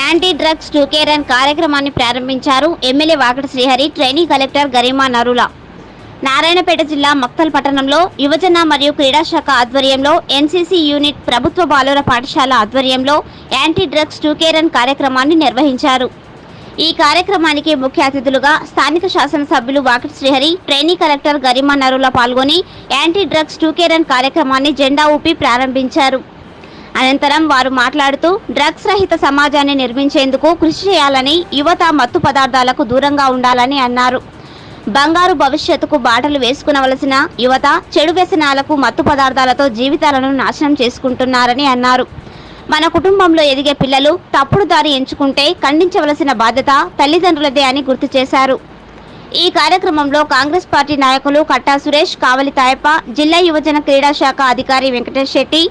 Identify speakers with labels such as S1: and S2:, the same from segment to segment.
S1: Anti drugs టూకే run కార్యక్రమాన్ని ప్రారంభించారు MLA Vakati Srihari, trainee collector Garima నరుల. నారాయణపేట జిల్లా మక్తల్ పట్టణంలో యువజన మరియు క్రీడా శాఖ ఆధ్వర్యంలో ఎన్సీసీ యూనిట్, ప్రభుత్వ బాలుర పాఠశాల ఆధ్వర్యంలో యాంటీ డ్రగ్స్ టూకే రన్ కార్యక్రమాన్ని నిర్వహించారు. ఈ కార్యక్రమానికి ముఖ్య అతిథులుగా స్థానిక శాసనసభ్యులు వాకటి శ్రీహరి, ట్రైనీ కలెక్టర్ గరిమా నరుల పాల్గొని యాంటీ డ్రగ్స్ టూకే రన్ కార్యక్రమాన్ని జెండా ఊపి ప్రారంభించారు. అనంతరం వారు మాట్లాడుతూ డ్రగ్స్ రహిత సమాజాన్ని నిర్మించేందుకు కృషి చేయాలని, యువత మత్తు పదార్థాలకు దూరంగా ఉండాలని అన్నారు. బంగారు భవిష్యత్తుకు బాటలు వేసుకునవలసిన యువత చెడు వ్యసనాలకు, మత్తు పదార్థాలతో జీవితాలను నాశనం చేసుకుంటున్నారని అన్నారు. మన కుటుంబంలో ఎదిగే పిల్లలు తప్పుడు దారి ఎంచుకుంటే ఖండించవలసిన బాధ్యత తల్లిదండ్రులదే అని గుర్తు చేశారు. ఈ కార్యక్రమంలో కాంగ్రెస్ పార్టీ నాయకులు కట్టా సురేష్, కావలి తాయప్ప, జిల్లా యువజన క్రీడా శాఖ అధికారి వెంకటేష్ శెట్టి,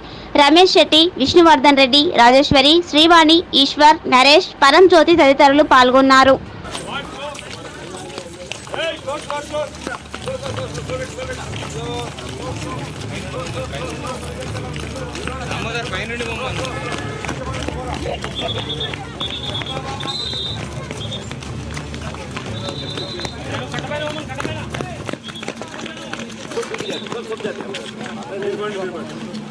S1: రమేష్ శెట్టి, విష్ణువర్ధన్ రెడ్డి, రాజేశ్వరి, శ్రీవాణి, ఈశ్వర్, నరేష్, పరంజ్యోతి తదితరులు పాల్గొన్నారు.
S2: कट